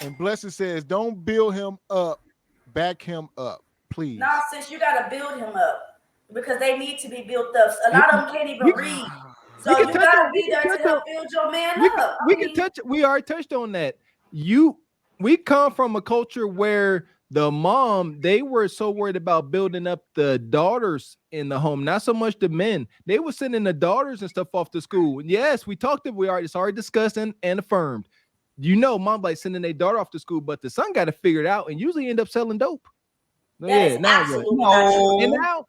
And Blessing says, don't build him up, back him up, please. Nonsense, you gotta build him up because they need to be built up. A You- lot of them can't even we, read. we So can you touch gotta on. We be can there to touch on. help build your man We can, up. we can touch. We already touched on that. We come from a culture where the mom, they were so worried about building up the daughters in the home, not so much the men. They were sending the daughters and stuff off to school. Yes, we talked. It's already discussed and affirmed. Mom like sending their daughter off to school, but the son got to figure it out and usually end up selling dope. That is Now what? absolutely not true. And now,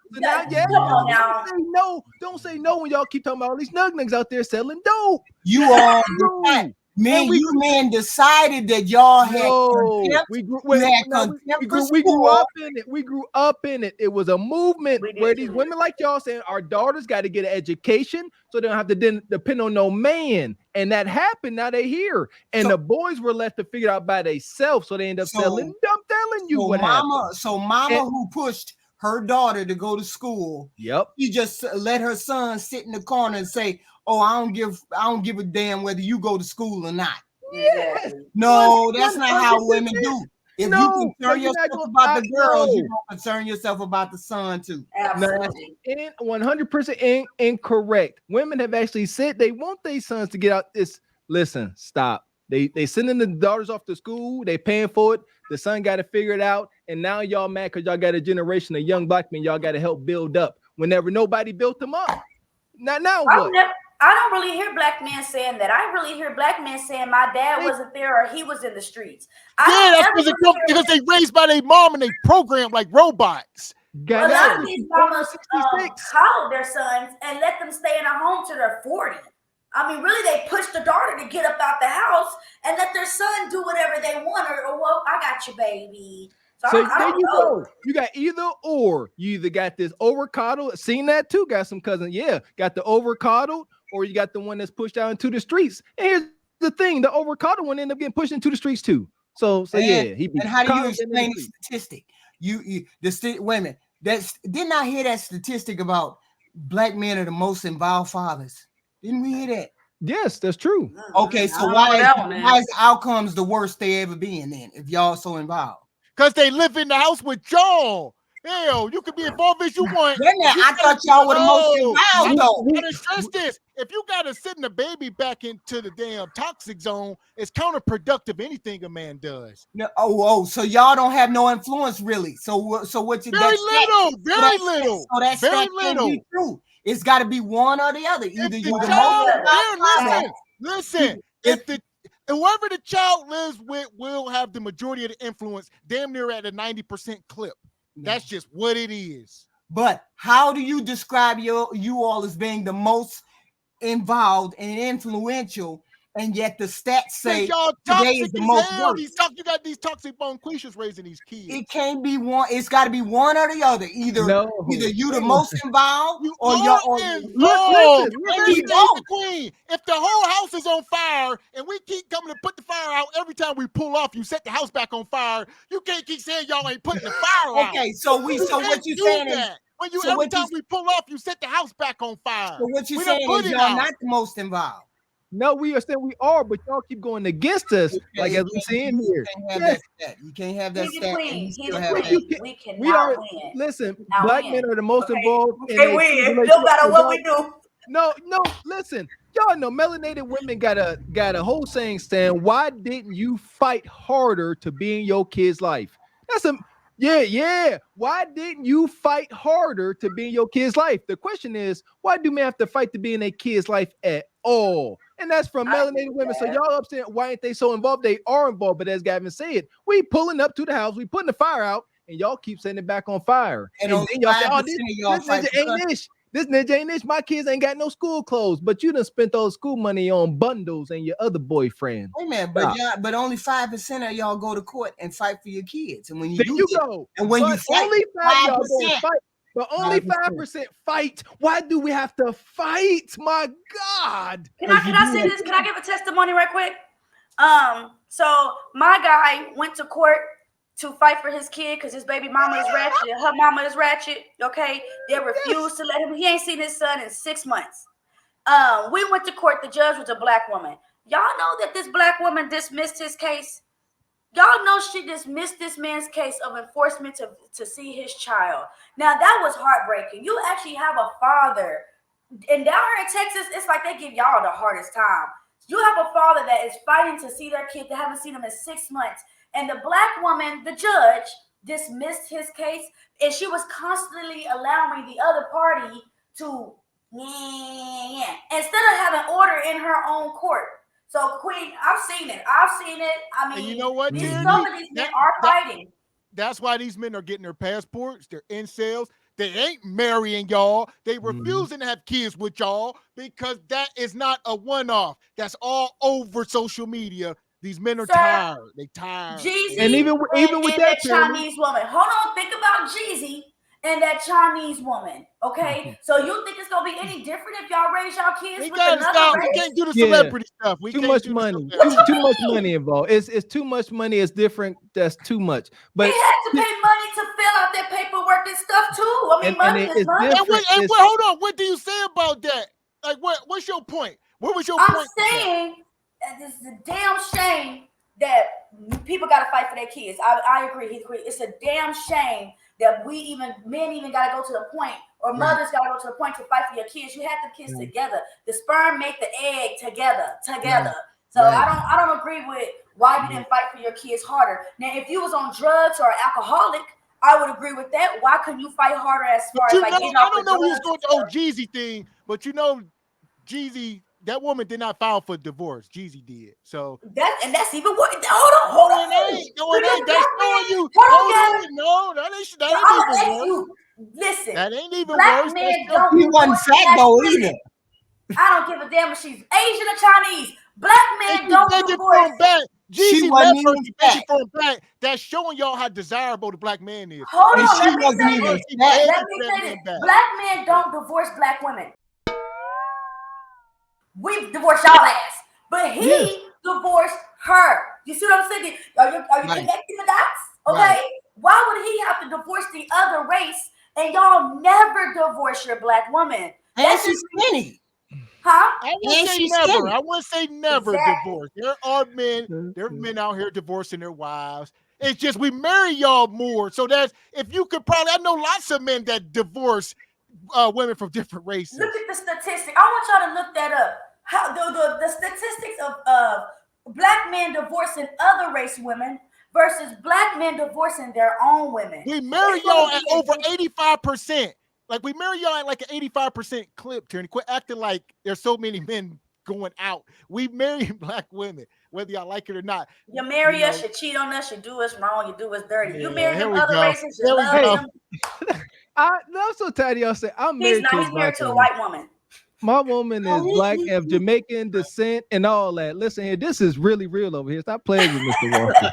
Come on now. don't say no. Don't say no when y'all keep talking about all these nugnugs out there selling dope. You all, No. man, we- you men decided that y'all had No, contempt. we grew. You had no, contempt for we grew school. up in it. We grew up in it. It was a movement We did where these too. women like y'all saying our daughters got to get an education so they don't have to depend on no man. And that happened. Now they here, and the boys were left to figure out by themselves. So they end up selling. I'm telling you what happened. So mama who pushed her daughter to go to school. Yep. You just let her son sit in the corner and say, "Oh, I don't give a damn whether you go to school or not." Yes. No, that's not how women do. If you concern you're not yourself gonna- about the girls, no. you don't concern yourself about the son too. Absolutely. 100% incorrect. Women have actually said they want their sons to get out this. Listen, stop. They sending the daughters off to school. They paying for it. The son got to figure it out. And now y'all mad because y'all got a generation of young black men y'all got to help build up whenever nobody built them up. Now what? I don't really hear black men saying that. I really hear black men saying my dad wasn't there or he was in the streets. That's because they raised by their mom and they programmed like robots. A lot of these mamas coddle their sons and let them stay in a home till they're 40. I mean, really, they push the daughter to get up out the house and let their son do whatever they want. Or well, I got you, baby. So I don't know. Go. You got either or. You either got this over coddled. Seen that too. Got some cousins. Yeah, got the over coddled, or you got the one that's pushed out into the streets. And here's the thing: the over coddled one ended up getting pushed into the streets too. So yeah. And how do you explain the statistic? Women. Didn't I hear that statistic about black men are the most involved fathers? Didn't we hear that? Yes, that's true. Okay, so why is outcomes the worst they ever been then if y'all so involved? Because they live in the house with y'all. Hell, you could be involved as you want. I thought y'all were the most involved though. I gotta stress this. If you gotta send the baby back into the damn toxic zone, it's counterproductive anything a man does. No, so y'all don't have no influence really. So what you very little. So that's very little. Be true. It's got to be one or the other. Either you listen. Whoever the child lives with will have the majority of the influence, damn near at a 90% clip. That's just what it is. But how do you describe you all as being the most involved and influential? And yet the stats say today is the most worst. You got these toxic bonquishas raising these kids. It can't be one. It's got to be one or the other. Either you the most involved or you're the queen. If the whole house is on fire and we keep coming to put the fire out every time we pull off, you set the house back on fire. You can't keep saying y'all ain't putting the fire out. Okay, so what you saying is every time we pull off, you set the house back on fire. So what you saying is y'all not the most involved. No, we understand we are, but y'all keep going against us, like as we see in here. You can't have that stat. We cannot win. Listen, black men are the most involved. They win. No matter what we do. No, listen. Y'all know melanated women got a whole saying, why didn't you fight harder to be in your kid's life? That's a yeah. Why didn't you fight harder to be in your kid's life? The question is, why do men have to fight to be in a kid's life at all? And that's from melanated women. So y'all upset, why ain't they so involved? They are involved, but as Gavin said, we pulling up to the house, we putting the fire out, and y'all keep setting it back on fire. And then y'all say, this ninja ain't this. My kids ain't got no school clothes, but you done spent all the school money on bundles and your other boyfriend. Hey man, but only 5% of y'all go to court and fight for your kids. And when you fight, only 5% fight. But only 5% fight. Why do we have to fight? My God. Can I say this? Can I give a testimony right quick? So my guy went to court to fight for his kid because his baby mama is ratchet. Her mama is ratchet. Okay. They refused to let him. He ain't seen his son in 6 months. We went to court. The judge was a black woman. Y'all know that this black woman dismissed his case. Y'all know she dismissed this man's case of enforcement to see his child. Now that was heartbreaking. You actually have a father, and down here in Texas, it's like they give y'all the hardest time. You have a father that is fighting to see their kid. They haven't seen him in 6 months, and the black woman, the judge, dismissed his case, and she was constantly allowing the other party to instead of having order in her own court. So, Queen, I've seen it. I mean, and you know what, some of these men are fighting. That's why these men are getting their passports. They're incels. They ain't marrying y'all. They refusing to have kids with y'all because that is not a one-off. That's all over social media. These men are tired. They tired. Jeezy and even with that Chinese woman. Hold on, think about Jeezy and that Chinese woman. Okay, so you think it's gonna be any different if y'all raise y'all kids with another race? We can't do the celebrity stuff. Too much money. Too much money involved. It's too much money. It's different. That's too much. But they had to pay money to fill out their paperwork and stuff too. I mean, money is money. And hold on. What do you say about that? Like, what's your point? What was your point? I'm saying that this is a damn shame that people got to fight for their kids. I agree. It's a damn shame that men even got to go to the point, or mothers got to go to the point to fight for your kids. You had the kids together. The sperm make the egg together. So I don't agree with why you didn't fight for your kids harder. Now, if you was on drugs or alcoholic, I would agree with that. Why couldn't you fight harder as far as like getting off the drugs? I don't know who's going to the old Jeezy thing, but you know, Jeezy, that woman did not file for divorce. Jeezy did. So that's even what. Hold on. It ain't. That's showing you. No, that ain't even worse. Listen, that ain't even black worse. Men don't he wasn't fat though either. I don't give a damn if she's Asian or Chinese. Black men don't divorce. Jeezy left her from back. That's showing y'all how desirable the black man is. Hold on, she wasn't even let me say this. Black men don't divorce black women. We divorced y'all ass, but he divorced her. You see what I'm saying? Are you connecting the dots? Okay. Right. Why would he have to divorce the other race and y'all never divorce your black woman? And she's skinny. Huh? I wouldn't say never divorce. There are men out here divorcing their wives. It's just we marry y'all more. So that's if you could I know lots of men that divorce women from different races. Look at the statistic. I want y'all to look that up. How the statistics of black men divorcing other race women versus black men divorcing their own women. We marry y'all at over 85%. Like we marry y'all at like an 85% clip, Tierney. Quit acting like there's so many men going out. We marry black women, whether y'all like it or not. You marry us, you cheat on us, you do us wrong, you do us dirty. You marry them other races, you love them. I'm so tired of y'all saying I'm married to a white woman. My woman is black of Jamaican descent and all that. Listen here, this is really real over here. Stop playing with Mr. Walker.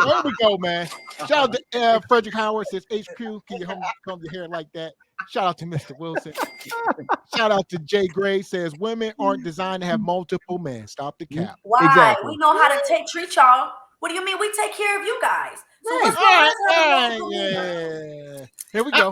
There we go, man. Shout out to Frederick Howard says HQ. Can you comb your hair like that? Shout out to Mr. Wilson. Shout out to Jay Gray says women aren't designed to have multiple men. Stop the cap. Why? Exactly. We know how to treat y'all. What do you mean? We take care of you guys. So what's yeah. Here we go.